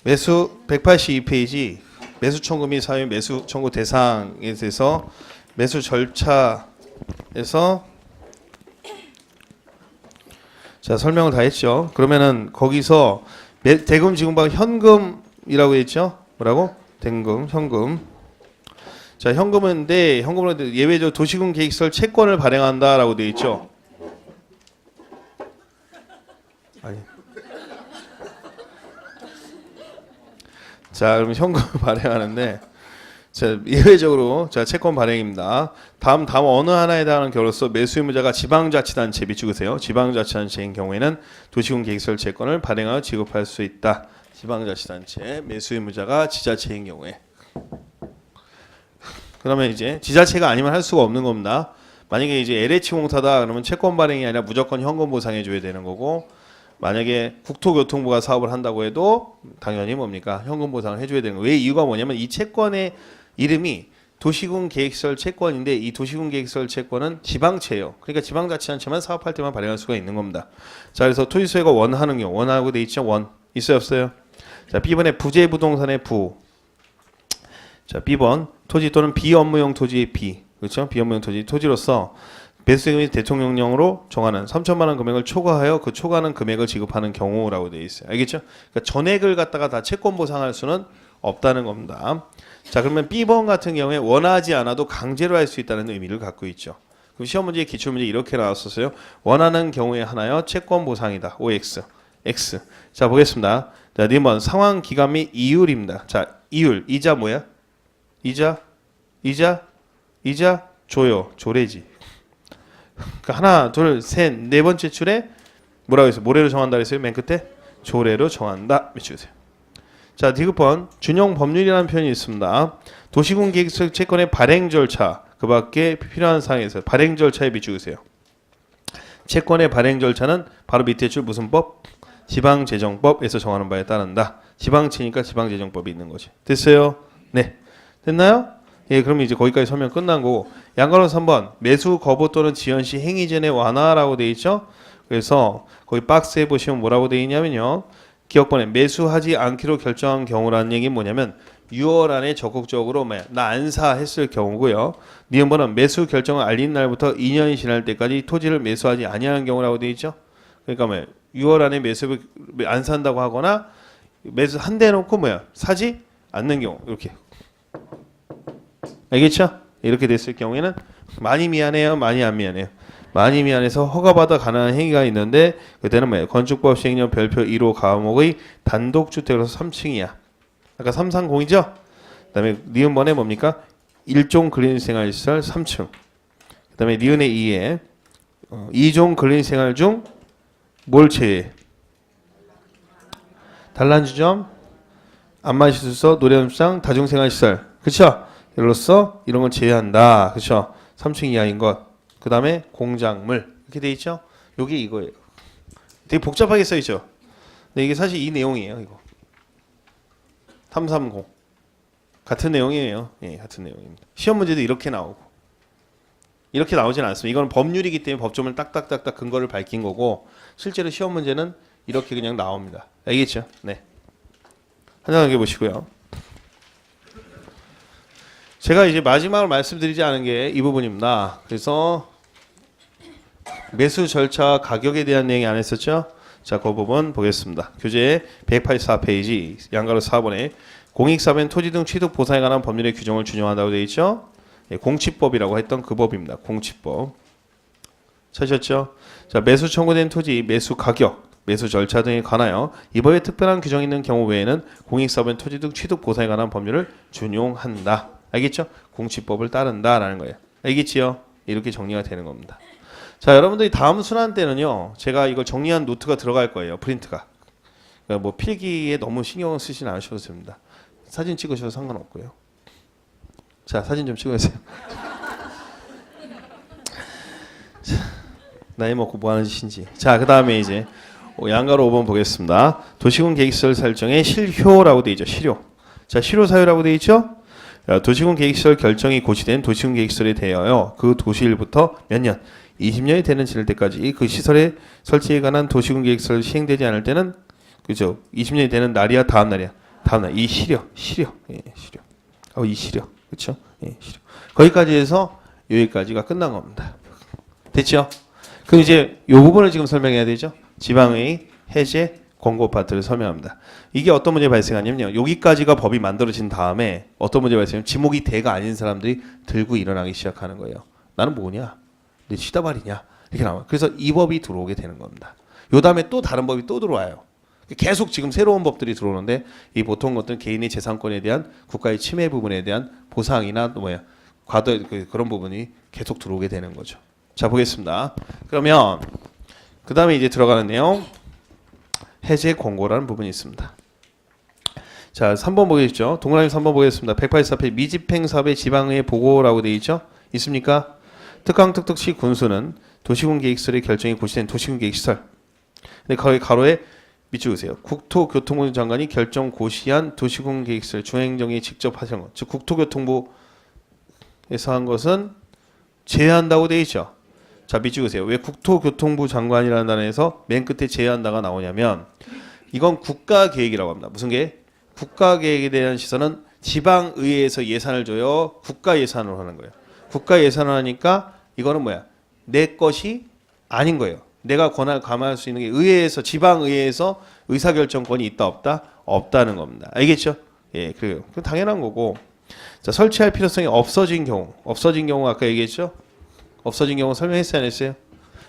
매수 182페이지 매수 청구 및 사유 매수 청구 대상에 대해서 매수 절차에서 자 설명을 다 했죠. 그러면은 거기서 대금 지급방 현금이라고 했죠. 뭐라고? 대금 현금. 자 현금인데 현금으로 예외적으로 도시군 계획설 채권을 발행한다라고 되어 있죠. 아니. 자, 그럼 현금을 발행하는데, 자, 예외적으로, 자, 채권 발행입니다. 다음 어느 하나에 해당하는 경우로서 매수 의무자가 지방자치단체 비추으세요. 지방자치단체인 경우에는 도시군 계획설 채권을 발행하여 지급할 수 있다. 지방자치단체, 매수 의무자가 지자체인 경우에. 그러면 이제 지자체가 아니면 할 수가 없는 겁니다. 만약에 이제 LH 공사다 그러면 채권 발행이 아니라 무조건 현금 보상해 줘야 되는 거고, 만약에 국토교통부가 사업을 한다고 해도 당연히 뭡니까? 현금 보상을 해줘야 되는 거예요. 왜 이유가 뭐냐면 이 채권의 이름이 도시군 계획설 채권인데 이 도시군 계획설 채권은 지방채예요. 그러니까 지방자치단체만 사업할 때만 발행할 수가 있는 겁니다. 자, 그래서 토지소유가 원하는 경우 원하고 돼 있죠. 원 있어요 없어요? 자, B번에 부재부동산의 부. 자, B번 토지 또는 비업무용 토지의 비. 그렇죠? 비업무용 토지로서 매수세금이 대통령령으로 정하는 3천만 원 금액을 초과하여 그 초과하는 금액을 지급하는 경우라고 되어 있어요. 알겠죠? 그러니까 전액을 갖다가 다 채권 보상할 수는 없다는 겁니다. 자, 그러면 B번 같은 경우에 원하지 않아도 강제로 할 수 있다는 의미를 갖고 있죠. 그럼 시험 문제 기출 문제 이렇게 나왔었어요. 원하는 경우에 하나여 채권 보상이다. OX. X. 자, 보겠습니다. 자, 2번 상환 기간 및 이율입니다. 자, 이율. 이자 뭐야? 이자 조요. 조례지. 그러니까 하나, 둘, 셋, 네 번째 줄에 뭐라고 했어요? 뭐래로 정한다 그랬어요? 맨 끝에 조례로 정한다. 밑줄으세요. 자, 디귿번 준용 법률이라는 표현이 있습니다. 도시군 계획설 채권의 발행 절차 그 밖에 필요한 사항에서 발행 절차에 비추으세요. 채권의 발행 절차는 바로 밑에 줄 무슨 법? 지방재정법에서 정하는 바에 따른다. 지방채니까 지방재정법이 있는 거지. 됐어요? 네. 됐나요? 예, 그럼 이제 거기까지 설명 끝난 거고 양가로 3번 매수 거부 또는 지연 시 행위 전의 완화라고 돼 있죠. 그래서 거기 박스에 보시면 뭐라고 돼 있냐면요. 기억번에 매수하지 않기로 결정한 경우라는 얘기는 뭐냐면 6월 안에 적극적으로 나 안 사 했을 경우고요. 니은번은 매수 결정을 알린 날부터 2년이 지날 때까지 토지를 매수하지 아니하는 경우라고 돼 있죠. 그러니까 6월 안에 매수 안 산다고 하거나 매수 한 대 놓고 사지 않는 경우 이렇게. 알겠죠? 이렇게 됐을 경우에는 많이 미안해요, 많이 안 미안해요. 많이 미안해서 허가받아 가능한 행위가 있는데 그때는 건축법 시행령 별표 1호 과목의 단독주택으로서 3층이야. 아까 330이죠? 그 다음에 니은번에 뭡니까? 일종 근린생활시설 3층. 그 다음에 니은의 2에 2종 근린생활 중 뭘 제외? 단란주점, 안마시설소, 노래연습장, 다중생활시설. 그쵸? 이로써 이런 걸 제외한다. 그렇죠? 3층 이하인 것. 그 다음에 공작물. 이렇게 돼 있죠? 요게 이거예요. 되게 복잡하게 써 있죠? 근데 이게 사실 이 내용이에요. 이거. 330. 같은 내용이에요. 예, 같은 내용입니다. 시험 문제도 이렇게 나오고. 이렇게 나오진 않습니다. 이건 법률이기 때문에 법조문을 딱딱딱딱 근거를 밝힌 거고 실제로 시험 문제는 이렇게 그냥 나옵니다. 알겠죠? 네. 한장하게 보시고요. 제가 이제 마지막으로 말씀드리지 않은 게 이 부분입니다. 그래서 매수 절차 가격에 대한 얘기 안 했었죠? 자, 그 부분 보겠습니다. 교재 184페이지 양가로 4번에 공익사변 토지 등 취득 보상에 관한 법률의 규정을 준용한다고 되어 있죠? 예, 공취법이라고 했던 그 법입니다. 공취법. 찾으셨죠? 자, 매수 청구된 토지 매수 가격 매수 절차 등에 관하여 이 법에 특별한 규정이 있는 경우 외에는 공익사변 토지 등 취득 보상에 관한 법률을 준용한다. 알겠죠? 공취법을 따른다라는 거예요. 알겠지요? 이렇게 정리가 되는 겁니다. 자, 여러분들이 다음 순환 때는요. 제가 이걸 정리한 노트가 들어갈 거예요. 프린트가. 그러니까 필기에 너무 신경을 쓰진 않으셔도 됩니다. 사진 찍으셔도 상관없고요. 자, 사진 좀 찍으세요. 자, 나이 먹고 뭐 하는 짓인지. 자, 그 다음에 이제 양가로 5번 보겠습니다. 도시군 계획시설 설정의 실효라고 되어 있죠. 실효. 자, 실효 사유라고 되어 있죠. 도시군 계획시설 결정이 고시된 도시군 계획시설에 대하여 그 도시일부터 몇 년? 20년이 되는 지날 때까지 그 시설의 설치에 관한 도시군 계획시설 시행되지 않을 때는 그죠? 20년이 되는 날이야, 다음 날이야. 다음 날. 이 시력. 예, 시력. 이 시력. 그렇죠? 예, 시력. 거기까지 해서 여기까지가 끝난 겁니다. 됐죠? 그럼 이제 이 부분을 지금 설명해야 되죠? 지방의 해제 권고 파트를 설명합니다. 이게 어떤 문제 발생하냐면요. 여기까지가 법이 만들어진 다음에 어떤 문제 발생하냐면 지목이 대가 아닌 사람들이 들고 일어나기 시작하는 거예요. 나는 뭐냐? 내 시다발이냐? 이렇게 나와요. 그래서 이 법이 들어오게 되는 겁니다. 요 다음에 또 다른 법이 또 들어와요. 계속 지금 새로운 법들이 들어오는데 이 보통 것들은 개인의 재산권에 대한 국가의 침해 부분에 대한 보상이나 또 과도 그런 부분이 계속 들어오게 되는 거죠. 자, 보겠습니다. 그러면 그 다음에 이제 들어가는 내용 해제 권고라는 부분이 있습니다. 자, 3번 보겠죠. 동그라미 3번 보겠습니다. 184페이지 미집행 사업의 지방의회 보고라고 되어 있죠. 있습니까? 특강특특시 군수는 도시군 계획설의 결정이 고시된 도시군 계획시설. 근데 거기 가로에 밑줄으세요. 국토교통부 장관이 결정 고시한 도시군 계획설 중행정에 직접 하신 것. 즉 국토교통부에서 한 것은 제외한다고 되어 있죠. 자, 밑줄으세요. 왜 국토교통부 장관이라는 단어에서 맨 끝에 제외한다가 나오냐면 이건 국가계획이라고 합니다. 무슨 계획? 국가계획에 대한 시선은 지방의회에서 예산을 줘요. 국가예산으로 하는 거예요. 국가예산을 하니까 이거는 뭐야? 내 것이 아닌 거예요. 내가 권한을 감안할 수 있는 게 의회에서 지방의회에서 의사결정권이 있다 없다? 없다는 겁니다. 알겠죠? 예, 그래요. 그 당연한 거고. 자, 설치할 필요성이 없어진 경우 아까 얘기했죠? 없어진 경우 설명했어요, 안 했어요?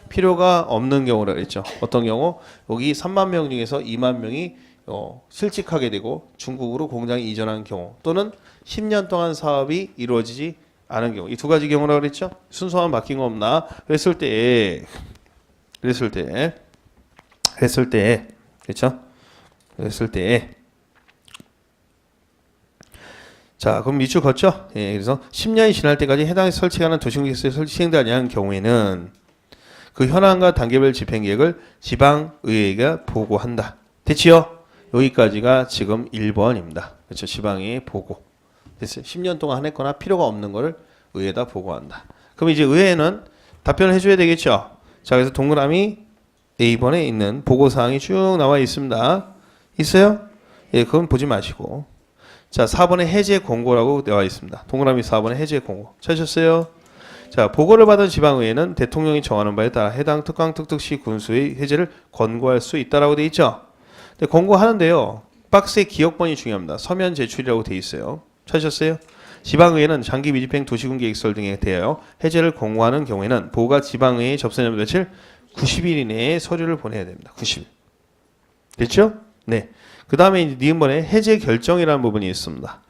필요가 없는 경우라 그랬죠. 어떤 경우? 여기 3만 명 중에서 2만 명이 실직하게 되고 중국으로 공장이 이전한 경우 또는 10년 동안 사업이 이루어지지 않은 경우 이 두 가지 경우라 그랬죠. 순서만 바뀐 거 없나? 그랬을 때 그렇죠? 그랬을 때 자, 그럼 밑줄 걷죠? 예, 그래서 10년이 지날 때까지 해당 설치하는 도시공개시설이 시행되지 않은 경우에는 그 현황과 단계별 집행계획을 지방의회가 보고한다. 됐지요? 여기까지가 지금 1번입니다. 그렇죠? 지방의회 보고. 됐어요. 10년 동안 했거나 필요가 없는 거를 의회에다 보고한다. 그럼 이제 의회는 답변을 해줘야 되겠죠? 자, 그래서 동그라미 A번에 있는 보고사항이 쭉 나와 있습니다. 있어요? 예, 그건 보지 마시고. 자, 4번에 해제 권고라고 나와 있습니다. 동그라미 4번에 해제 권고. 찾으셨어요? 자, 보고를 받은 지방의회는 대통령이 정하는 바에 따라 해당 특강특특시 군수의 해제를 권고할 수 있다라고 돼 있죠. 근데 권고하는데요. 박스의 기억번이 중요합니다. 서면 제출이라고 돼 있어요. 찾으셨어요? 지방의회는 장기 미집행 도시군 계획설 등에 대하여 해제를 권고하는 경우에는 보고가 지방의회에 접수되면 며칠? 90일 이내에 서류를 보내야 됩니다. 90일. 됐죠? 네. 그 다음에 니은번에 해제 결정이라는 부분이 있습니다.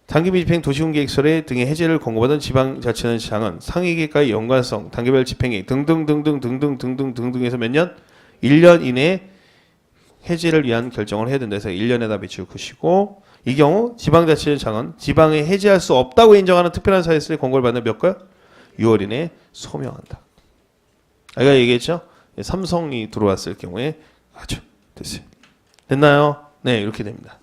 단기 미집행 도시군 계획설에 등의 해제를 권고받은 지방자치단체장은 상위계획과의 연관성, 단계별 집행계획 등등등등등등등등등에서 몇 년? 1년 이내에 해제를 위한 결정을 해야 된다 해서 1년에다 밑줄 그시고 이 경우 지방자치단체장은 지방에 해제할 수 없다고 인정하는 특별한 사유에 권고를 받는 몇 거요? 6월 이내에 소명한다. 아까 얘기했죠? 삼성이 들어왔을 경우에 아주 됐어요. 됐나요? 네, 이렇게 됩니다.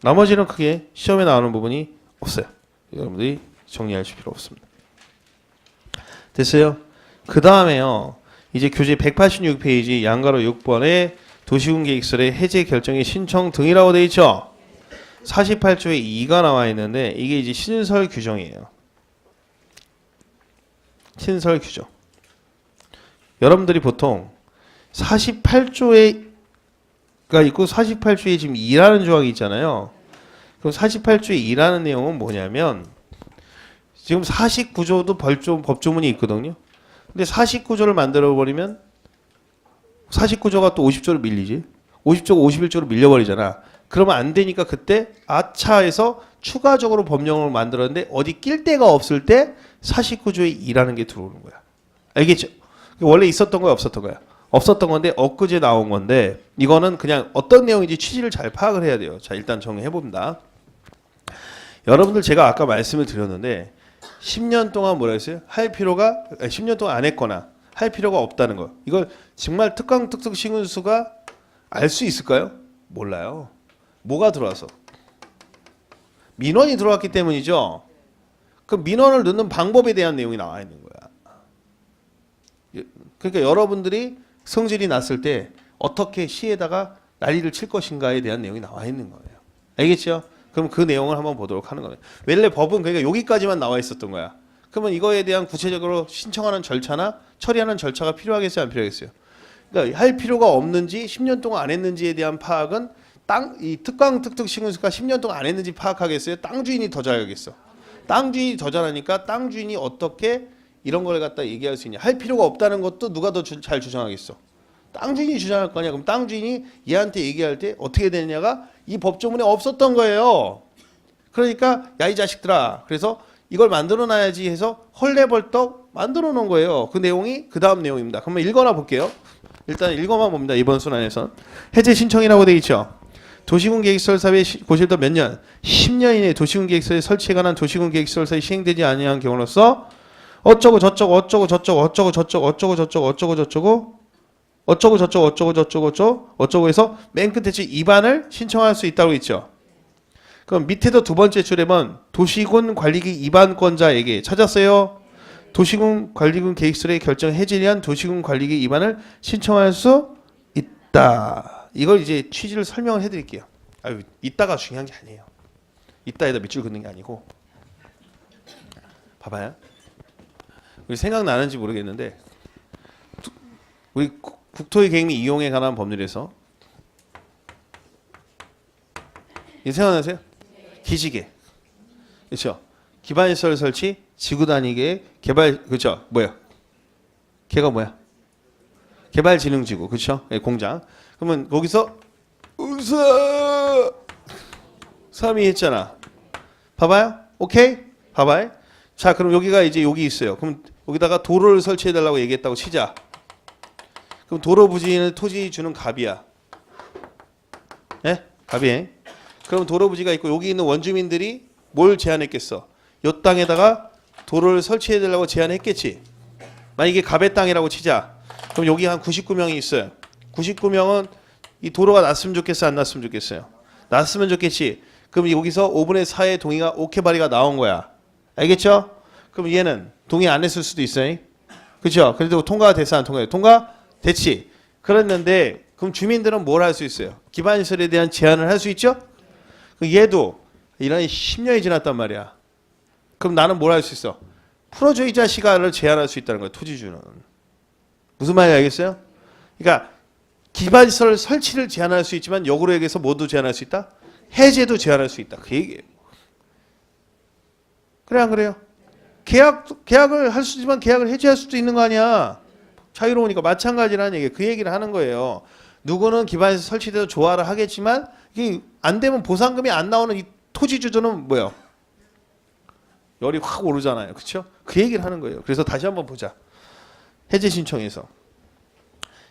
나머지는 크게 시험에 나오는 부분이 없어요. 여러분들이 정리하실 필요 없습니다. 됐어요? 그 다음에요. 이제 교재 186페이지 양가로 6번에 도시군 계획설의 해제 결정의 신청 등이라고 되어 있죠. 48조에 2가 나와 있는데 이게 이제 신설 규정이에요. 신설 규정. 여러분들이 보통 48조에 가 있고 48조에 지금 2라는 조항이 있잖아요. 그럼 48조에 2라는 내용은 뭐냐면 지금 49조도 법조문이 있거든요. 근데 49조를 만들어 버리면 49조가 또 50조로 밀리지. 50조가 51조로 밀려버리잖아. 그러면 안 되니까 그때 아차에서 추가적으로 법령을 만들었는데 어디 낄 데가 없을 때 49조에 2라는 게 들어오는 거야. 알겠죠? 원래 있었던 거야, 없었던 거야? 없었던 건데 엊그제 나온 건데 이거는 그냥 어떤 내용인지 취지를 잘 파악을 해야 돼요. 자, 일단 정리해 봅니다. 여러분들 제가 아까 말씀을 드렸는데 10년 동안 뭐라 했어요? 10년 동안 안 했거나 할 필요가 없다는 거. 이걸 정말 특강특특 시군수가 알 수 있을까요? 몰라요. 뭐가 들어와서? 민원이 들어왔기 때문이죠. 그 민원을 넣는 방법에 대한 내용이 나와 있는 거야. 그러니까 여러분들이 성질이 났을 때 어떻게 시에다가 난리를 칠 것인가에 대한 내용이 나와 있는 거예요. 알겠죠? 그럼 그 내용을 한번 보도록 하는 거예요. 원래 법은 그러니까 여기까지만 나와 있었던 거야. 그러면 이거에 대한 구체적으로 신청하는 절차나 처리하는 절차가 필요하겠어요, 안 필요하겠어요? 그러니까 할 필요가 없는지 10년 동안 안 했는지에 대한 파악은 이 특강 특특 시군수가 10년 동안 안 했는지 파악하겠어요? 땅 주인이 더 잘하겠어. 땅 주인이 더 잘하니까 땅 주인이 어떻게 이런 걸 갖다 얘기할 수 있냐? 할 필요가 없다는 것도 누가 더 잘 주장하겠어? 땅 주인이 주장할 거냐? 그럼 땅 주인이 얘한테 얘기할 때 어떻게 되느냐가 이 법조문에 없었던 거예요. 그러니까 야 이 자식들아. 그래서 이걸 만들어 놔야지 해서 헐레벌떡 만들어 놓은 거예요. 그 내용이 그 다음 내용입니다. 그러면 읽어나 볼게요. 일단 읽어만 봅니다. 이번 순환에선 해제 신청이라고 돼 있죠. 도시군 계획설사회 고실도 몇 년? 10년 이내 도시군 계획서에 설치에 관한 도시군 계획설사에 시행되지 아니한 경우로서 어쩌고 저쩌고 어쩌고 저쩌고 어쩌고 저쩌고 어쩌고 저쩌고 어쩌고 저쩌고 어쩌고 저쩌고 어쩌고 저쩌고 어쩌고 어쩌고 해서 맨 끝에 입안을 신청할 수 있다고 있죠. 그럼 밑에도 두 번째 줄에만 도시군 관리기 입안권자에게 찾았어요. 도시군 관리군 계획서의 결정 해지에 의한 도시군 관리기 입안을 신청할 수 있다. 이걸 이제 취지를 설명을 해드릴게요. 아유, 이따가 중요한 게 아니에요. 이따에다 밑줄 긋는 게 아니고. 봐봐요. 우리 생각나는지 모르겠는데 우리 국토의 계획 및 이용에 관한 법률에서 이 생각나세요? 기지개, 그렇죠? 기반시설 설치, 지구 단위계 개발, 그렇죠? 뭐야? 걔가 뭐야? 개발진흥지구, 그렇죠? 네, 공장. 그러면 거기서 우사 3위 했잖아. 봐봐요. 오케이? 봐봐요. 자, 그럼 여기가 이제 여기 있어요. 그럼 여기다가 도로를 설치해 달라고 얘기했다고 치자. 그럼 도로 부지는 토지 주는 갑이야. 예? 갑이. 그럼 도로 부지가 있고 여기 있는 원주민들이 뭘 제안했겠어? 요 땅에다가 도로를 설치해 달라고 제안했겠지. 만약에 갑의 땅이라고 치자. 그럼 여기 한 99명이 있어요. 99명은 이 도로가 났으면 좋겠어, 안 났으면 좋겠어요? 났으면 좋겠지. 그럼 여기서 5분의 4의 동의가 오케이 발의가 나온 거야. 알겠죠? 그럼 얘는 동의 안 했을 수도 있어요. 그렇죠? 그래도 통과가 됐어, 안 통과해? 통과 됐지. 그랬는데 그럼 주민들은 뭘 할 수 있어요? 기반시설에 대한 제안을 할 수 있죠? 얘도 이런 10년이 지났단 말이야. 그럼 나는 뭘 할 수 있어? 풀어줘 이 자식아를 제한할 수 있다는 거야. 토지주는. 무슨 말인지 알겠어요? 그러니까 기반시설 설치를 제한할 수 있지만 역으로 얘기해서 뭐도 제한할 수 있다? 해제도 제한할 수 있다. 그 얘기예요. 그래 안 그래요? 계약을 할 수 있지만 계약을 해제할 수도 있는 거 아니야. 자유로우니까 마찬가지라는 얘기예요. 그 얘기를 하는 거예요. 누구는 기반시설 설치돼도 좋아를 하겠지만 이게 안 되면 보상금이 안 나오는 이 토지주주는 뭐예요? 열이 확 오르잖아요. 그렇죠? 그 얘기를 하는 거예요. 그래서 다시 한번 보자. 해제 신청에서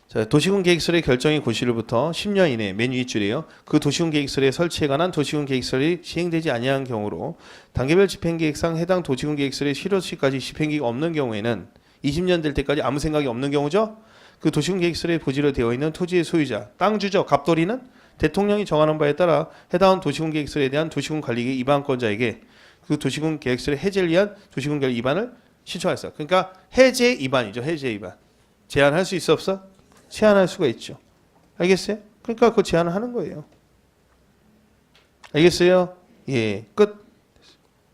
자, 도시군 계획설의 결정이 고시로부터 10년 이내 맨 윗줄이에요. 그 도시군 계획설의 설치에 관한 도시군 계획설이 시행되지 아니한 경우로 단계별 집행계획상 해당 도시군 계획설의 실효 시까지 집행계획이 없는 경우에는 20년 될 때까지 아무 생각이 없는 경우죠. 그 도시군 계획설에 부지로 되어 있는 토지의 소유자, 땅 주죠. 갑돌이는 대통령이 정하는 바에 따라 해당 도시군 계획설에 대한 도시군 관리계 입안권자에게 그 도시군 계획설의 해제를 위한 도시군 관리 입안을 신청했어. 그러니까 해제 입안이죠. 해제 입안. 제한할 수 있어 없어? 제한할 수가 있죠. 알겠어요? 그러니까 그 제한을 하는 거예요. 알겠어요? 예, 끝.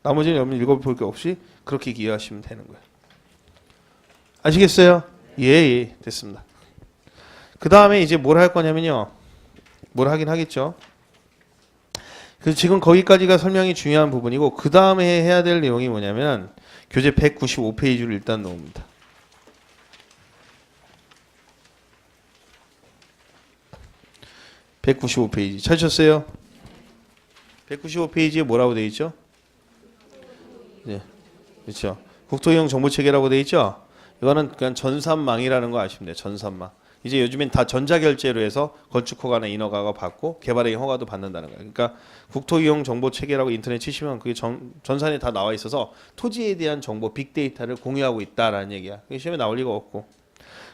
나머지는 여러분 읽어볼 게 없이 그렇게 이해하시면 되는 거예요. 아시겠어요? 예, 예, 됐습니다. 그 다음에 이제 뭘 할 거냐면요. 뭘 하긴 하겠죠. 그래서 지금 거기까지가 설명이 중요한 부분이고 그 다음에 해야 될 내용이 뭐냐면 교재 195페이지를 일단 놓습니다. (195페이지) 찾으셨어요? 195페이지에 뭐라고 되어 있죠? 네, 그렇죠. 국토이용 정보체계라고 되어 있죠. 이거는 그냥 전산망이라는 거 아시면 돼요. 전산망. 이제 요즘엔 다 전자결제로 해서 건축허가나 인허가가 받고 개발의 허가도 받는다는 거예요. 그러니까 국토이용 정보체계라고 인터넷 치시면 그게 전산에 다 나와 있어서 토지에 대한 정보 빅데이터를 공유하고 있다라는 얘기야. 그게 시험에 나올 리가 없고.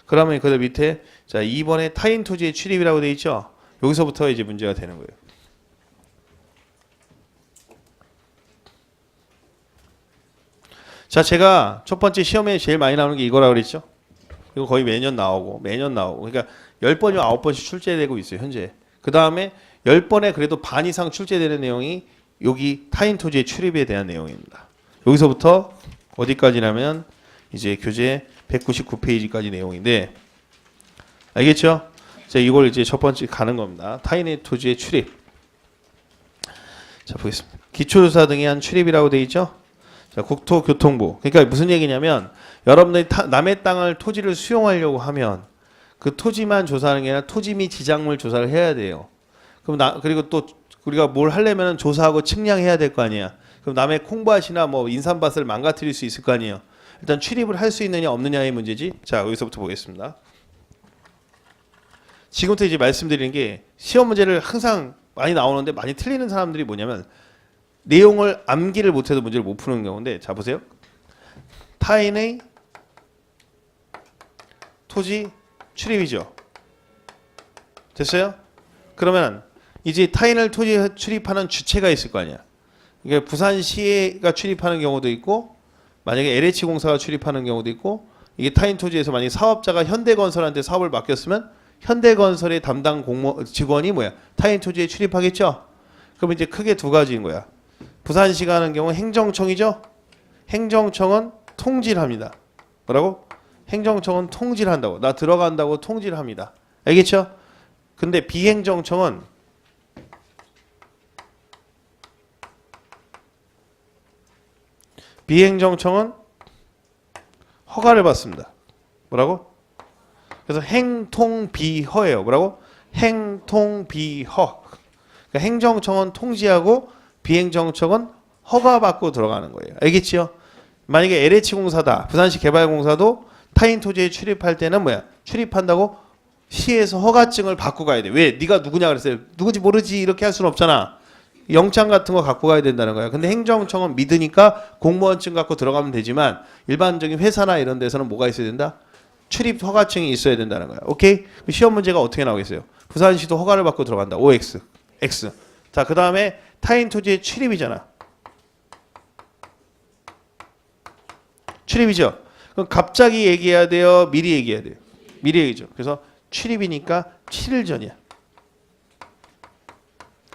그러면 그 밑에 자 2번에 타인 토지의 출입이라고 되어 있죠. 여기서부터 이제 문제가 되는 거예요. 자, 제가 첫 번째 시험에 제일 많이 나오는 게 이거라고 그랬죠. 이거 거의 매년 나오고. 그러니까 10번이면 9번씩 출제되고 있어요. 현재. 그 다음에 10번에 그래도 반 이상 출제되는 내용이 여기 타인 토지의 출입에 대한 내용입니다. 여기서부터 어디까지냐면 이제 교재 199페이지까지 내용인데 알겠죠? 자, 이걸 이제 첫 번째 가는 겁니다. 타인의 토지의 출입. 자, 보겠습니다. 기초조사 등에 한 출입이라고 돼 있죠? 자, 국토교통부. 그러니까 무슨 얘기냐면 여러분들이 남의 땅을 토지를 수용하려고 하면 그 토지만 조사하는 게 아니라 토지 및 지작물 조사를 해야 돼요. 그럼 그리고 또 우리가 뭘 하려면 조사하고 측량해야 될 거 아니야. 그럼 남의 콩밭이나 뭐 인삼밭을 망가뜨릴 수 있을 거 아니에요. 일단 출입을 할 수 있느냐 없느냐의 문제지. 자, 여기서부터 보겠습니다. 지금부터 이제 말씀드리는 게 시험 문제를 항상 많이 나오는데 많이 틀리는 사람들이 뭐냐면 내용을 암기를 못해서 문제를 못 푸는 경우인데, 자 보세요. 타인의 토지 출입이죠. 됐어요? 그러면 이제 타인을 토지에 출입하는 주체가 있을 거 아니야. 이게 부산시가 출입하는 경우도 있고, 만약에 LH공사가 출입하는 경우도 있고, 이게 타인 토지에서 만약에 사업자가 현대건설한테 사업을 맡겼으면 현대건설의 담당 직원이 뭐야? 타인 토지에 출입하겠죠? 그럼 이제 크게 두 가지인 거야. 부산시가 하는 경우 행정청이죠? 행정청은 통지를 합니다. 뭐라고? 행정청은 통지를 한다고. 나 들어간다고 통지를 합니다. 알겠죠? 근데 비행정청은 허가를 받습니다. 뭐라고? 그래서 행통비허예요. 뭐라고? 행통비허. 그러니까 행정청은 통지하고 비행정청은 허가받고 들어가는 거예요. 알겠지요? 만약에 LH공사다. 부산시 개발공사도 타인 토지에 출입할 때는 뭐야? 출입한다고 시에서 허가증을 받고 가야 돼. 왜? 네가 누구냐 그랬어요. 누구지 모르지 이렇게 할 수는 없잖아. 영장 같은 거 갖고 가야 된다는 거야. 근데 행정청은 믿으니까 공무원증 갖고 들어가면 되지만 일반적인 회사나 이런 데서는 뭐가 있어야 된다? 출입 허가증이 있어야 된다는 거야. 오케이? 시험 문제가 어떻게 나오겠어요? 부산시도 허가를 받고 들어간다. OX. X. 자, 그 다음에 타인 토지의 출입이잖아. 출입이죠. 그럼 갑자기 얘기해야 돼요? 미리 얘기해야 돼요? 미리 얘기죠. 그래서 출입이니까 7일 전이야.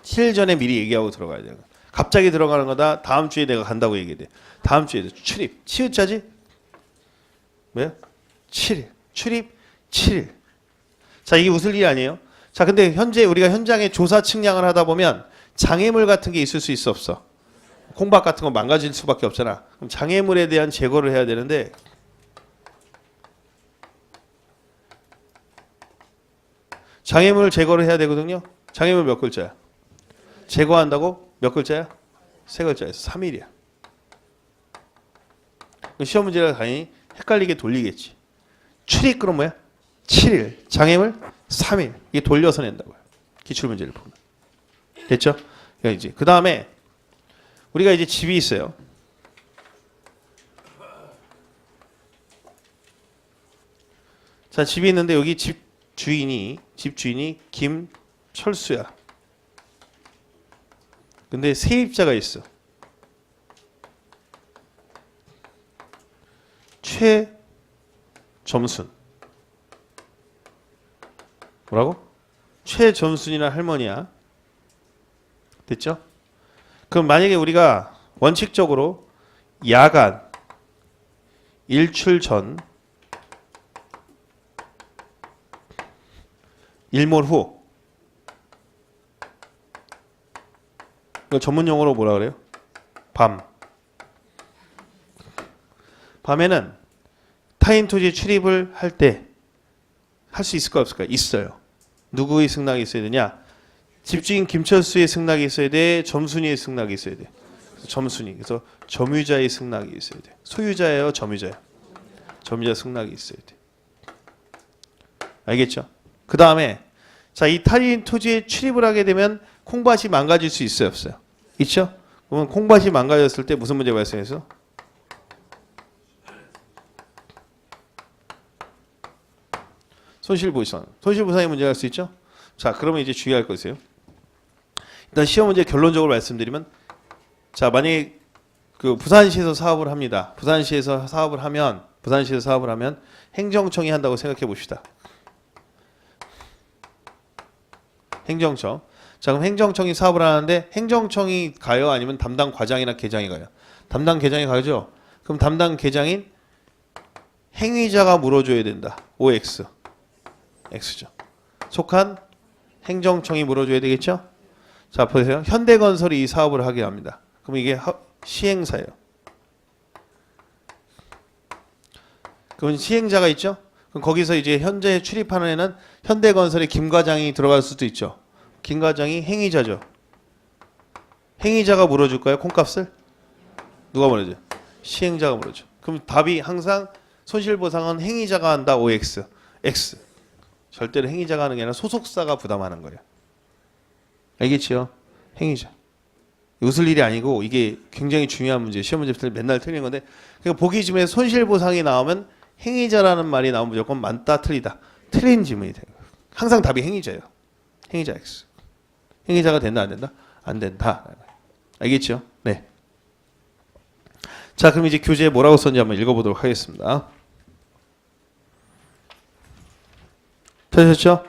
7일 전에 미리 얘기하고 들어가야 돼요. 갑자기 들어가는 거다. 다음 주에 내가 간다고 얘기해 돼. 다음 주에 출입. 치읓자지? 뭐야? 7일. 출입 7일. 자, 이게 웃을 일이 아니에요. 자, 근데 현재 우리가 현장에 조사 측량을 하다 보면 장애물 같은 게 있을 수 있어 없어? 콩밭 같은 거 망가질 수밖에 없잖아. 그럼 장애물에 대한 제거를 해야 되는데 장애물 제거를 해야 되거든요. 장애물 몇 글자야? 제거한다고 몇 글자야? 3글자에서 3일이야. 시험 문제가 당연히 헷갈리게 돌리겠지. 출입 그럼 뭐야? 7일. 장애물 3일. 이게 돌려서 낸다고요. 기출문제를 보면. 됐죠? 그러니까 이제 그 다음에 우리가 이제 집이 있어요. 자, 집이 있는데 여기 집 주인이 김철수야. 근데 세입자가 있어. 최점순. 뭐라고? 최점순이나 할머니야. 됐죠? 그럼 만약에 우리가 원칙적으로 야간 일출 전 일몰 후, 이거 전문 용어로 뭐라 그래요? 밤에는 타인 토지 출입을 할 때 할 수 있을까 없을까? 있어요. 누구의 승낙이 있어야 되냐? 집주인 김철수의 승낙이 있어야 돼. 점순이의 승낙이 있어야 돼. 점순이. 그래서 점유자의 승낙이 있어야 돼. 소유자예요, 점유자예요? 점유자 승낙이 있어야 돼. 알겠죠? 그 다음에 자, 이 타인 토지에 출입을 하게 되면 콩밭이 망가질 수 있어요, 없어요? 있죠? 그러면 콩밭이 망가졌을 때 무슨 문제가 발생해서? 손실보상의 문제가 갈 수 있죠? 자, 그러면 이제 주의할 것이에요. 일단 시험 문제 결론적으로 말씀드리면, 자, 만약에 그 부산시에서 사업을 합니다. 부산시에서 사업을 하면 행정청이 한다고 생각해 봅시다. 행정청. 자, 그럼 행정청이 사업을 하는데 행정청이 가요? 아니면 담당 과장이나 계장이 가요? 담당 계장이 가죠? 그럼 담당 계장인 행위자가 물어줘야 된다. OX. X죠. 속한 행정청이 물어줘야 되겠죠? 자, 보세요. 현대건설이 이 사업을 하게 합니다. 그럼 이게 시행사예요. 그럼 시행자가 있죠? 그럼 거기서 이제 현재 출입하는 애는 현대건설의 김 과장이 들어갈 수도 있죠. 김 과장이 행위자죠. 행위자가 물어줄까요? 콩값을? 누가 물어줘? 시행자가 물어줘. 그럼 답이 항상 손실보상은 행위자가 한다. OX. X. 절대로 행위자가 하는 게 아니라 소속사가 부담하는 거예요. 알겠지요? 행위자. 웃을 일이 아니고 이게 굉장히 중요한 문제. 시험 문제 맨날 틀리는 건데, 그러니까 보기 중에 손실보상이 나오면 행위자라는 말이 나오면 무조건 맞다 틀리다. 틀린 지문이 돼요. 항상 답이 행위자예요. 행위자 X. 행위자가 된다 안 된다? 안 된다. 알겠죠? 네. 자, 그럼 이제 교재에 뭐라고 썼는지 한번 읽어보도록 하겠습니다. 펴셨죠?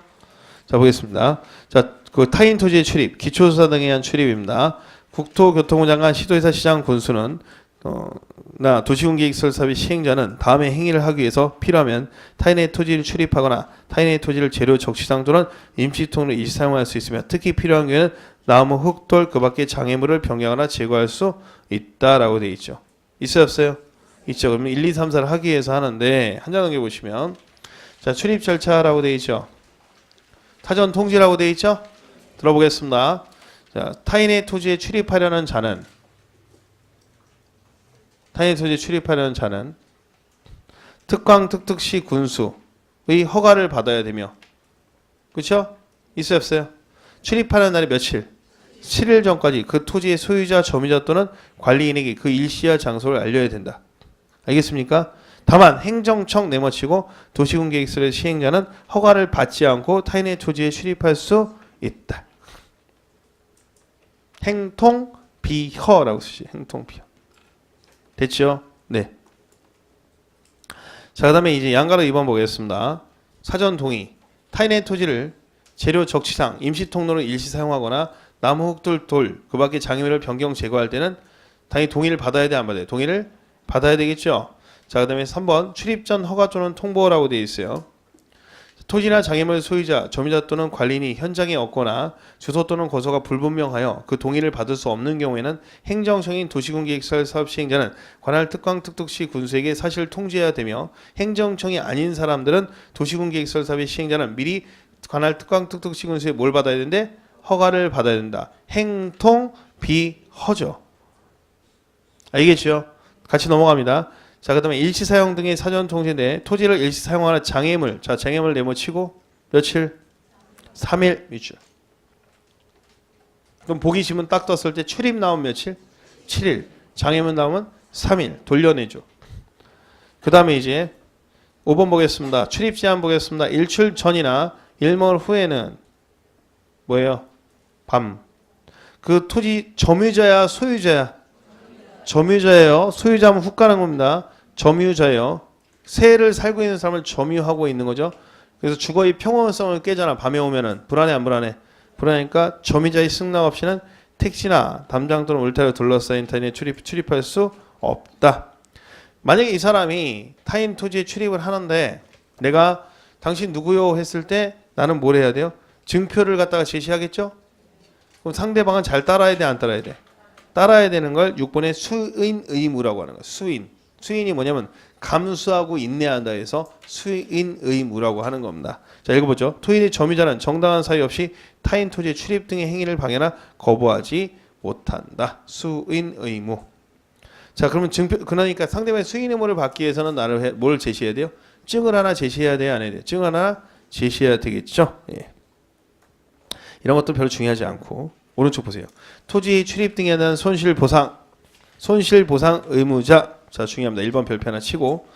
자, 보겠습니다. 자, 그 타인 토지의 출입, 기초조사 등에 의한 출입입니다. 국토교통부 장관, 시도지사, 시장, 군수는 나 도시군계획설사업의 시행자는 다음의 행위를 하기 위해서 필요하면 타인의 토지를 출입하거나 타인의 토지를 재료 적시상 또는 임시통으로 일시 사용할 수 있으며 특히 필요한 경우에는 나무, 흙, 돌, 그 밖의 장애물을 변경하거나 제거할 수 있다라고 되어 있죠. 있어요, 없어요? 있죠. 그러면 1, 2, 3, 4를 하기 위해서 하는데 한 장 넘겨보시면 자, 출입 절차라고 되어 있죠. 사전 통지라고 되어 있죠. 들어보겠습니다. 자, 타인의 토지에 출입하려는 자는 특광 특특시 군수의 허가를 받아야 되며, 그렇죠? 있어요, 없어요? 출입하는 날이 며칠? 7일 전까지 그 토지의 소유자, 점유자 또는 관리인에게 그 일시와 장소를 알려야 된다. 알겠습니까? 다만 행정청 내모치고 도시군계획설의 시행자는 허가를 받지 않고 타인의 토지에 출입할 수 있다. 행통비허라고 쓰지. 행통비허. 됐죠? 네. 자, 그 다음에 이제 양가로 2번 보겠습니다. 사전 동의. 타인의 토지를 재료 적치상, 임시통로로 일시 사용하거나 나무, 흙, 돌, 그 밖에 장애물을 변경 제거할 때는 당연히 동의를 받아야 돼, 안 받아요? 동의를 받아야 되겠죠? 자, 그 다음에 3번 출입 전 허가 또는 통보라고 되어 있어요. 토지나 장애물 소유자, 점유자 또는 관리인이 현장에 없거나 주소 또는 거소가 불분명하여 그 동의를 받을 수 없는 경우에는 행정청인 도시군계획설 사업 시행자는 관할 특광 특특시 군수에게 사실을 통지해야 되며, 행정청이 아닌 사람들은 도시군계획설 사업의 시행자는 미리 관할 특광 특특시 군수에 뭘 받아야 되는데? 허가를 받아야 된다. 행통비허죠. 알겠죠? 같이 넘어갑니다. 자, 그 다음에 일시사용 등의 사전 통지인데 토지를 일시 사용하는 장애물. 자, 장애물 네모치고 며칠? 3일 밑줄. 그럼 보기 지문 딱 떴을 때 출입 나오면 며칠? 7일. 장애물 나오면 3일. 돌려내죠. 그 다음에 이제 5번 보겠습니다. 출입 제한 보겠습니다. 일출 전이나 일몰 후에는 뭐예요? 밤. 그 토지 점유자야 소유자야? 점유자예요. 소유자면 훅 가는 겁니다. 점유자예요. 새를 살고 있는 사람을 점유하고 있는 거죠. 그래서 주거의 평온성을 깨잖아. 밤에 오면은 불안해 안 불안해? 불안하니까 점유자의 승낙 없이는 택지나 담장 또는 울타리로 둘러싸인 타인에 출입할 수 없다. 만약에 이 사람이 타인 토지에 출입을 하는데 내가 당신 누구요 했을 때 나는 뭘 해야 돼요? 증표를 갖다가 제시하겠죠? 그럼 상대방은 잘 따라야 돼, 안 따라야 돼? 따라야 되는 걸 6번의 수인 의무라고 하는 거예요. 수인이 뭐냐면 감수하고 인내한다 해서 수인 의무라고 하는 겁니다. 자, 읽어보죠. 토인의 점유자는 정당한 사유 없이 타인 토지에 출입 등의 행위를 방해나 거부하지 못한다. 수인 의무. 자, 그러면 증표, 그러니까 상대방의 수인 의무를 받기 위해서는 나를 뭘 제시해야 돼요? 증을 하나 제시해야 돼요, 안 해야 돼요? 증 하나 제시해야 되겠죠? 예. 이런 것도 별로 중요하지 않고. 오른쪽 보세요. 토지 출입 등에 대한 손실보상 의무자. 자, 중요합니다. 1번 별표 하나 치고.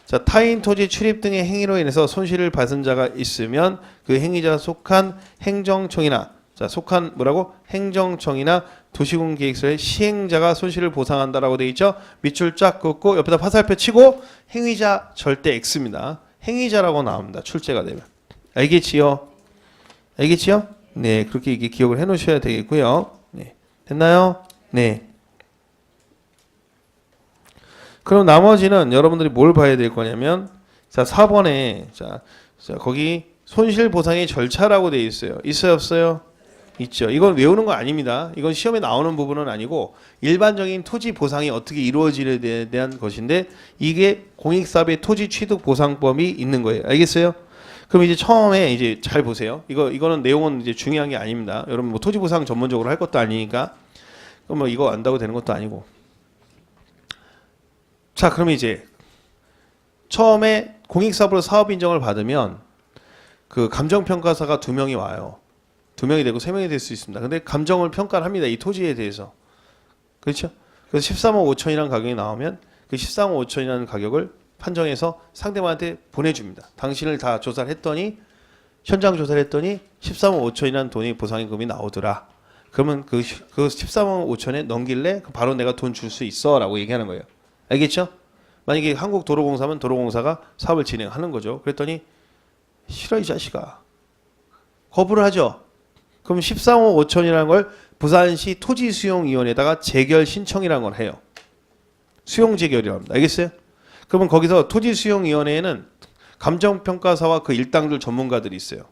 자, 타인 토지 출입 등의 행위로 인해서 손실을 받은 자가 있으면 그 행위자가 속한 행정청이나, 자, 속한 뭐라고? 행정청이나 도시군계획서의 시행자가 손실을 보상한다라고 되어 있죠. 밑줄 쫙 긋고 옆에다 화살표 치고 행위자 절대 X입니다. 행위자라고 나옵니다. 출제가 되면. 알겠지요? 알겠지요? 네, 그렇게 이게 기억을 해 놓으셔야 되겠고요. 네. 됐나요? 네. 그럼 나머지는 여러분들이 뭘 봐야 될 거냐면, 자, 4번에, 자, 거기 손실보상의 절차라고 되어 있어요. 있어요, 없어요? 있죠. 이건 외우는 거 아닙니다. 이건 시험에 나오는 부분은 아니고 일반적인 토지 보상이 어떻게 이루어지는에 대한 것인데 이게 공익사업의 토지 취득 보상법이 있는 거예요. 알겠어요? 그럼 이제 처음에 이제 잘 보세요. 이거는 내용은 이제 중요한 게 아닙니다. 여러분 뭐 토지 보상 전문적으로 할 것도 아니니까 그럼 뭐 이거 안다고 되는 것도 아니고. 자, 그럼 이제 처음에 공익사업으로 사업 인정을 받으면 그 감정평가사가 2명이 와요. 2명이 되고 3명이 될 수 있습니다. 근데 감정을 평가를 합니다. 이 토지에 대해서. 그렇죠? 그래서 13억 5천이라는 가격이 나오면 그 13억 5천이라는 가격을 판정해서 상대방한테 보내줍니다. 당신을 다 조사를 했더니 현장 조사를 했더니 13억 5천이라는 돈이 보상임금이 나오더라. 그러면 그 13억 5천에 넘길래 바로 내가 돈 줄 수 있어 라고 얘기하는 거예요. 알겠죠? 만약에 한국도로공사면 도로공사가 사업을 진행하는 거죠. 그랬더니 싫어 이 자식아. 거부를 하죠. 그럼 13억 5천이라는 걸 부산시 토지수용위원회에다가 재결 신청이라는 걸 해요. 수용재결이라고 합니다. 알겠어요? 그러면 거기서 토지수용위원회에는 감정평가사와 그 일당들 전문가들이 있어요.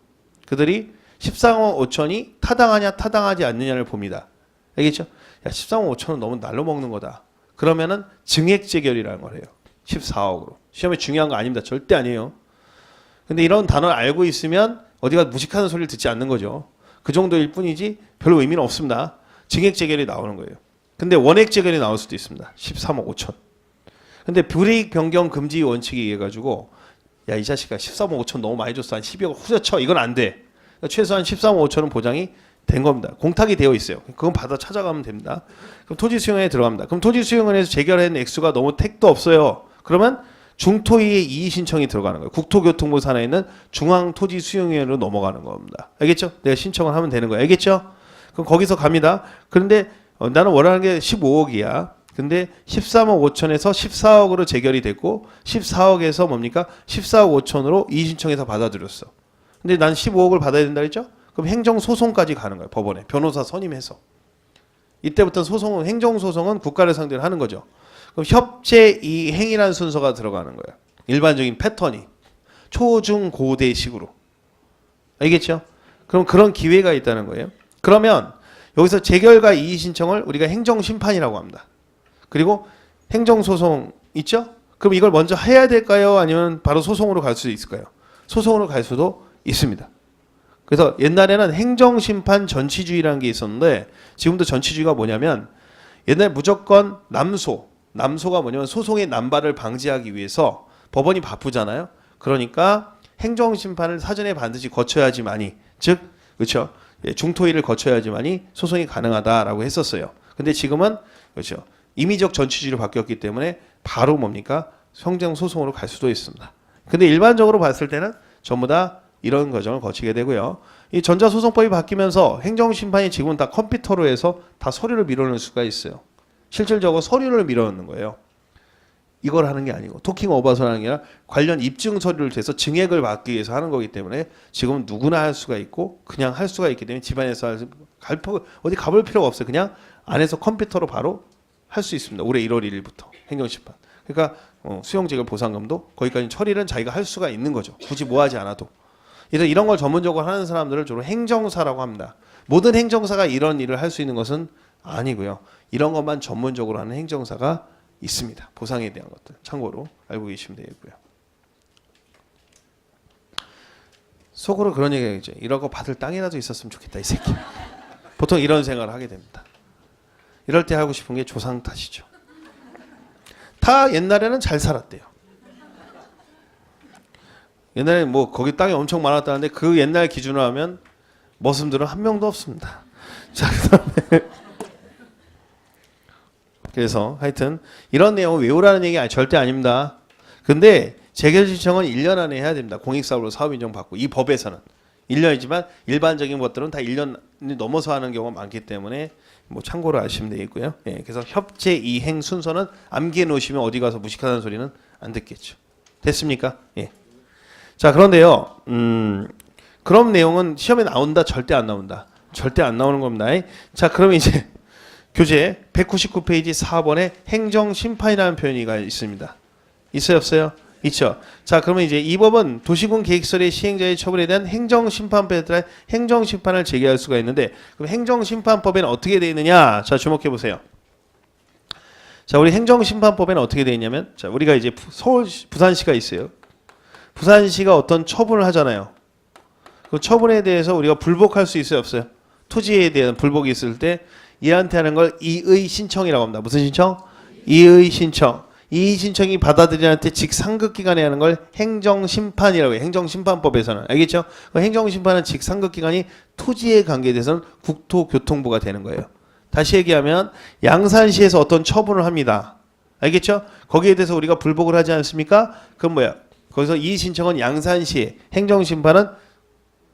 그들이 13억 5천이 타당하냐 타당하지 않느냐를 봅니다. 알겠죠? 야, 13억 5천은 너무 날로 먹는 거다. 그러면은 증액재결이라는 걸 해요. 14억으로. 시험에 중요한 거 아닙니다. 절대 아니에요. 근데 이런 단어를 알고 있으면 어디가 무식하는 소리를 듣지 않는 거죠. 그 정도일 뿐이지 별로 의미는 없습니다. 증액재결이 나오는 거예요. 근데 원액재결이 나올 수도 있습니다. 13억 5천. 근데 불이익 변경 금지 원칙에 의해 가지고 야, 이 자식아 13억 5천 너무 많이 줬어. 한 12억 후려쳐. 이건 안 돼. 그러니까 최소한 13억 5천은 보장이 된 겁니다. 공탁이 되어 있어요. 그건 받아 찾아가면 됩니다. 그럼 토지수용회에 들어갑니다. 그럼 토지수용원에서 재결한 액수가 너무 택도 없어요. 그러면 중토위의 이의 신청이 들어가는 거예요. 국토교통부 산하에 있는 중앙토지수용위원회로 넘어가는 겁니다. 알겠죠? 내가 신청을 하면 되는 거예요. 알겠죠? 그럼 거기서 갑니다. 그런데 나는 원하는 게 15억이야. 근데 13억 5천에서 14억으로 재결이 됐고 14억에서 뭡니까? 14억 5천으로 이의 신청해서 받아들였어. 근데 난 15억을 받아야 된다 했죠? 그럼 행정소송까지 가는 거예요. 법원에. 변호사 선임해서. 이때부터 소송은 행정소송은 국가를 상대로 하는 거죠. 그럼 협재 이행이라는 순서가 들어가는 거예요. 일반적인 패턴이 초중고대식으로. 알겠죠? 그럼 그런 기회가 있다는 거예요. 그러면 여기서 재결과 이의 신청을 우리가 행정심판이라고 합니다. 그리고 행정소송 있죠? 그럼 이걸 먼저 해야 될까요? 아니면 바로 소송으로 갈 수 있을까요? 소송으로 갈 수도 있습니다. 그래서 옛날에는 행정심판 전치주의라는 게 있었는데 지금도 전치주의가 뭐냐면 옛날 무조건 남소가 뭐냐면 소송의 남발을 방지하기 위해서 법원이 바쁘잖아요. 그러니까 행정심판을 사전에 반드시 거쳐야지만이 즉 그렇죠. 중토위를 거쳐야지만이 소송이 가능하다라고 했었어요. 근데 지금은 그렇죠. 임의적 전치주의로 바뀌었기 때문에 바로 뭡니까? 행정소송으로 갈 수도 있습니다. 근데 일반적으로 봤을 때는 전부 다 이런 과정을 거치게 되고요. 이 전자소송법이 바뀌면서 행정심판이 지금은 다 컴퓨터로 해서 다 서류를 밀어넣을 수가 있어요. 실질적으로 서류를 밀어넣는 거예요. 이걸 하는 게 아니고 토킹 오버서라는 게 아니라 관련 입증 서류를 대서 증액을 받기 위해서 하는 거기 때문에 지금은 누구나 할 수가 있고 그냥 할 수가 있기 때문에 집안에서 어디 가볼 필요가 없어요. 그냥 안에서 컴퓨터로 바로 할 수 있습니다. 올해 1월 1일부터 행정심판. 그러니까 수용재결 보상금도 거기까지 처리는 자기가 할 수가 있는 거죠. 굳이 뭐 하지 않아도. 그래서 이런 걸 전문적으로 하는 사람들을 주로 행정사라고 합니다. 모든 행정사가 이런 일을 할 수 있는 것은 아니고요. 이런 것만 전문적으로 하는 행정사가 있습니다. 보상에 대한 것들 참고로 알고 계시면 되겠고요. 속으로 그런 얘기하겠죠. 이런 거 받을 땅이라도 있었으면 좋겠다 이 새끼. 보통 이런 생각을 하게 됩니다. 이럴 때 하고 싶은 게 조상 탓이죠. 다 옛날에는 잘 살았대요. 옛날에 뭐 거기 땅이 엄청 많았다는데 그 옛날 기준으로 하면 머슴들은 한 명도 없습니다. 자, 그다음에 그래서 하여튼 이런 내용을 외우라는 얘기 절대 아닙니다. 근데 재결 신청은 1년 안에 해야 됩니다. 공익사업으로 사업 인정 받고 이 법에서는 1년이지만 일반적인 것들은 다 1년이 넘어서 하는 경우가 많기 때문에 뭐 참고로 아시면 되겠고요. 예, 그래서 협재 이행 순서는 암기해 놓으시면 어디 가서 무식하다는 소리는 안 듣겠죠. 됐습니까? 예. 자, 그런데요. 그런 내용은 시험에 나온다? 절대 안 나온다. 절대 안 나오는 겁니다. 자, 그러면 이제 교재 199페이지 4번에 행정심판이라는 표현이 있습니다. 있어요, 없어요? 있죠. 자, 그러면 이제 이 법은 도시군 계획설의 시행자의 처분에 대한 행정심판법에 따라 행정심판을 제기할 수가 있는데, 그럼 행정심판법에는 어떻게 되어 있느냐? 자, 주목해 보세요. 자, 우리 행정심판법에는 어떻게 되어 있냐면, 자, 우리가 이제 부산시가 있어요. 부산시가 어떤 처분을 하잖아요. 그 처분에 대해서 우리가 불복할 수 있어요, 없어요? 토지에 대한 불복이 있을 때 얘한테 하는 걸 이의 신청이라고 합니다. 무슨 신청? 이의 신청. 이 신청이 받아들이한테 직상급기관에 하는 걸 행정심판이라고 해요. 행정심판법에서는. 알겠죠? 그 행정심판은 직상급기관이 토지에 관계돼서는 국토교통부가 되는 거예요. 다시 얘기하면 양산시에서 어떤 처분을 합니다. 알겠죠? 거기에 대해서 우리가 불복을 하지 않습니까? 그럼 뭐야? 거기서 이 신청은 양산시에, 행정심판은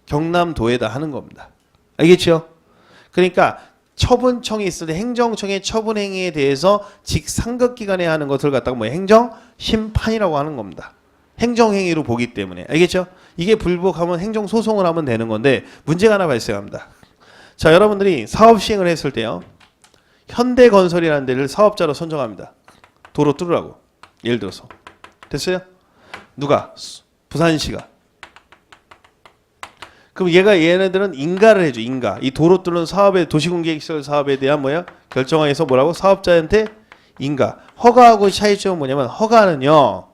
경남도에다 하는 겁니다. 알겠죠? 그러니까 처분청이 있을 때 행정청의 처분행위에 대해서 직상급기관에 하는 것을 갖다가 뭐 행정심판이라고 하는 겁니다. 행정행위로 보기 때문에. 알겠죠? 이게 불복하면 행정소송을 하면 되는 건데 문제가 하나 발생합니다. 자, 여러분들이 사업 시행을 했을 때요. 현대건설이라는 데를 사업자로 선정합니다. 도로 뚫으라고. 예를 들어서. 됐어요? 누가? 부산시가. 그럼 얘네들은 인가를 해줘. 인가. 이 도로 뚫는 사업에 도시군계획시설 사업에 대한 뭐야? 결정하에서 뭐라고? 사업자한테 인가. 허가하고 차이점은 뭐냐면 허가는요.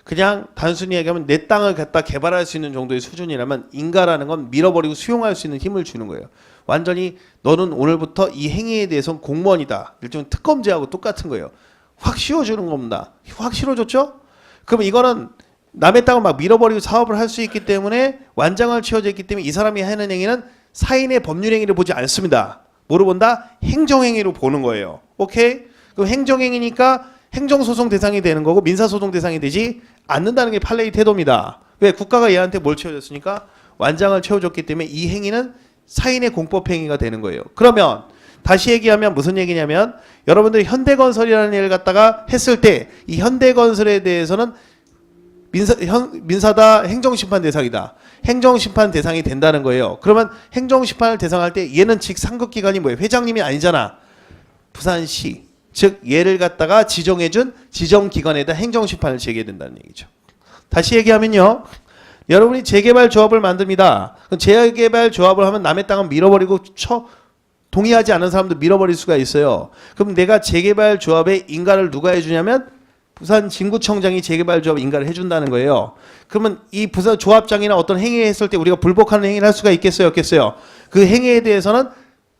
그냥 단순히 얘기하면 내 땅을 갖다 개발할 수 있는 정도의 수준이라면 인가라는 건 밀어버리고 수용할 수 있는 힘을 주는 거예요. 완전히 너는 오늘부터 이 행위에 대해서는 공무원이다. 일종의 특검제하고 똑같은 거예요. 확 씌워주는 겁니다. 확 실어줬죠? 그럼 이거는 남의 땅을 막 밀어버리고 사업을 할 수 있기 때문에 완장을 채워져 있기 때문에 이 사람이 하는 행위는 사인의 법률행위를 보지 않습니다. 뭐로 본다? 행정행위로 보는 거예요. 오케이? 그럼 행정행위니까 행정소송 대상이 되는 거고 민사소송 대상이 되지 않는다는 게 판례의 태도입니다. 왜? 국가가 얘한테 뭘 채워줬으니까 완장을 채워줬기 때문에 이 행위는 사인의 공법행위가 되는 거예요. 그러면 다시 얘기하면 무슨 얘기냐면 여러분들이 현대건설이라는 일을 갖다가 했을 때 이 현대건설에 대해서는 민사다, 행정심판 대상이다. 행정심판 대상이 된다는 거예요. 그러면 행정심판을 대상할 때 얘는 직상급기관이 뭐예요? 회장님이 아니잖아. 부산시. 즉 얘를 갖다가 지정해준 지정기관에다 행정심판을 제기해야 된다는 얘기죠. 다시 얘기하면요. 여러분이 재개발 조합을 만듭니다. 그럼 재개발 조합을 하면 남의 땅은 밀어버리고 동의하지 않은 사람도 밀어버릴 수가 있어요. 그럼 내가 재개발 조합에 인가를 누가 해주냐면 부산 진구청장이 재개발 조합 인가를 해준다는 거예요. 그러면 이 부산 조합장이나 어떤 행위를 했을 때 우리가 불복하는 행위를 할 수가 있겠어요, 없겠어요? 그 행위에 대해서는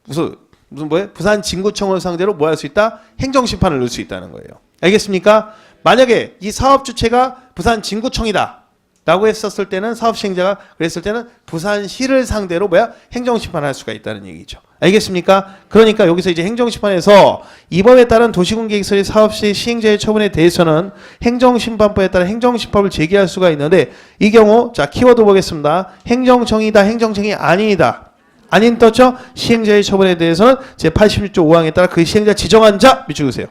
무슨 뭐예요? 부산 진구청을 상대로 뭐 할 수 있다? 행정심판을 넣을 수 있다는 거예요. 알겠습니까? 만약에 이 사업 주체가 부산 진구청이다. 라고 했었을 때는 사업 시행자가 그랬을 때는 부산시를 상대로 행정심판을 할 수가 있다는 얘기죠. 알겠습니까? 그러니까 여기서 이제 행정심판에서 이 법에 따른 도시군계획설의 사업시 시행자의 처분에 대해서는 행정심판법에 따라 행정심판을 제기할 수가 있는데 이 경우 자 키워드 보겠습니다. 행정청이다, 행정청이 아니다. 아닌 떴죠? 시행자의 처분에 대해서는 제86조 5항에 따라 그 시행자 지정한 자 밑줄 그으세요.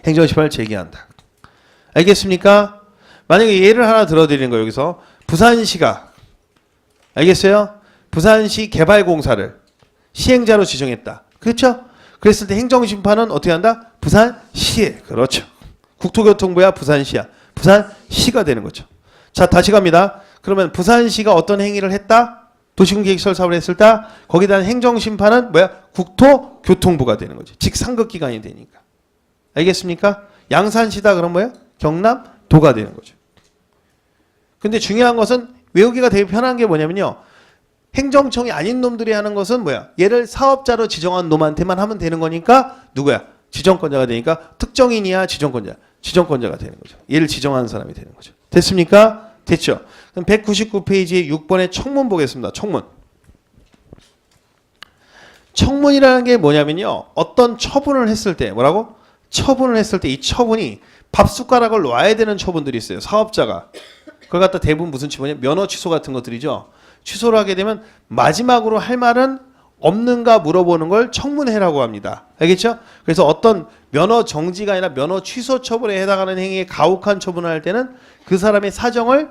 행정심판을 제기한다. 알겠습니까? 만약에 예를 하나 들어드리는 거예요. 여기서 부산시가 알겠어요? 부산시 개발공사를 시행자로 지정했다. 그렇죠? 그랬을 때 행정심판은 어떻게 한다? 부산시에. 그렇죠. 국토교통부야 부산시야. 부산시가 되는 거죠. 자 다시 갑니다. 그러면 부산시가 어떤 행위를 했다? 도시군계획시설 사업을 했을 때 거기에 대한 행정심판은 국토교통부가 되는 거죠. 직상급기관이 되니까. 알겠습니까? 양산시다 그럼 경남도가 되는 거죠. 근데 중요한 것은 외우기가 되게 편한 게 뭐냐면요. 행정청이 아닌 놈들이 하는 것은 얘를 사업자로 지정한 놈한테만 하면 되는 거니까 누구야? 지정권자가 되니까 특정인이야 지정권자. 지정권자가 되는 거죠. 얘를 지정하는 사람이 되는 거죠. 됐습니까? 됐죠. 그럼 199페이지에 6번의 청문 보겠습니다. 청문. 청문이라는 게 뭐냐면요. 어떤 처분을 했을 때 뭐라고? 처분을 했을 때 이 처분이 밥숟가락을 놔야 되는 처분들이 있어요. 사업자가. 그걸 갖다 대부분 무슨 처분이냐? 면허 취소 같은 것들이죠. 취소를 하게 되면 마지막으로 할 말은 없는가 물어보는 걸 청문회라고 합니다. 알겠죠? 그래서 어떤 면허 정지가 아니라 면허 취소 처분에 해당하는 행위에 가혹한 처분을 할 때는 그 사람의 사정을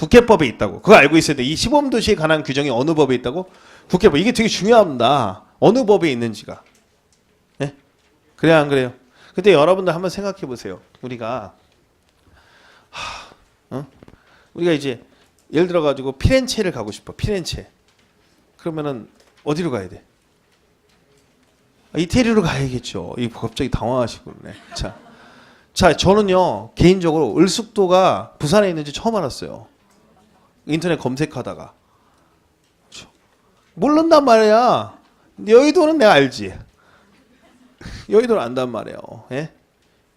국회법에 있다고. 그거 알고 있어야 돼. 이 시범도시에 관한 규정이 어느 법에 있다고? 국회법. 이게 되게 중요합니다. 어느 법에 있는지가. 네? 그래요, 안 그래요? 근데 여러분들 한번 생각해 보세요. 우리가 이제 예를 들어 가지고 피렌체를 가고 싶어. 피렌체. 그러면은 어디로 가야 돼? 이태리로 가야겠죠. 이 갑자기 당황하시고 그러네. 자, 저는요 개인적으로 을숙도가 부산에 있는지 처음 알았어요. 인터넷 검색하다가 모른단 말이야. 여의도는 내가 알지. 여의도는 안단 말이에요. 예?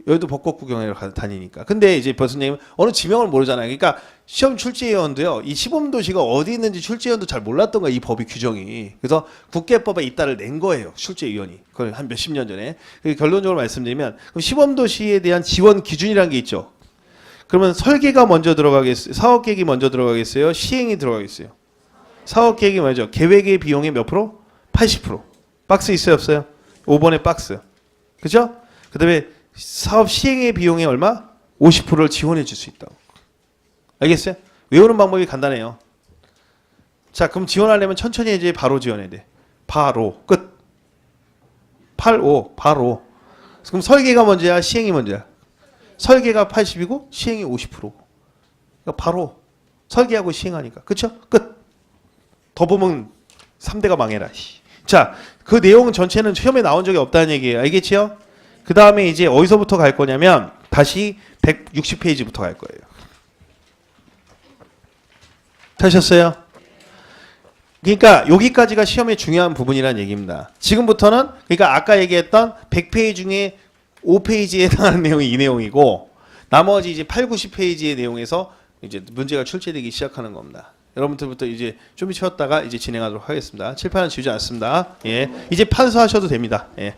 여의도 벚꽃 구경하러 다니니까. 근데 이제 교수님 어느 지명을 모르잖아요. 그러니까 시험 출제위원도요. 이 시범도시가 어디 있는지 출제위원도 잘 몰랐던 거야. 이 법의 규정이. 그래서 국회법에 이따를 낸 거예요. 출제위원이. 그걸 한 몇십 년 전에. 결론적으로 말씀드리면 그럼 시범도시에 대한 지원 기준이라는 게 있죠. 그러면 설계가 먼저 들어가겠어요? 사업계획이 먼저 들어가겠어요? 시행이 들어가겠어요? 사업계획이 먼저. 계획의 비용의 몇 프로? 80%. 박스 있어요? 없어요? 5번에 박스. 그죠? 그 다음에 사업 시행의 비용의 얼마? 50%를 지원해 줄 수 있다고. 알겠어요? 외우는 방법이 간단해요. 자, 그럼 지원하려면 천천히 이제 바로 지원해야 돼. 바로. 끝. 85. 바로. 그럼 설계가 먼저야? 시행이 먼저야? 설계가 80이고 시행이 50%. 그러니까 바로 설계하고 시행하니까. 그쵸? 끝. 더 보면 3대가 망해라. 자, 그 내용 전체는 시험에 나온 적이 없다는 얘기예요. 알겠지요? 그 다음에 이제 어디서부터 갈 거냐면 다시 160페이지부터 갈 거예요. 되셨어요? 그러니까 여기까지가 시험의 중요한 부분이라는 얘기입니다. 지금부터는 그러니까 아까 얘기했던 100페이지 중에 5페이지에 해당하는 내용이 이 내용이고 나머지 이제 8, 90페이지의 내용에서 이제 문제가 출제되기 시작하는 겁니다. 여러분들부터 이제 좀 쉬었다가 이제 진행하도록 하겠습니다. 칠판은 지우지 않습니다. 예, 이제 판서하셔도 됩니다. 예.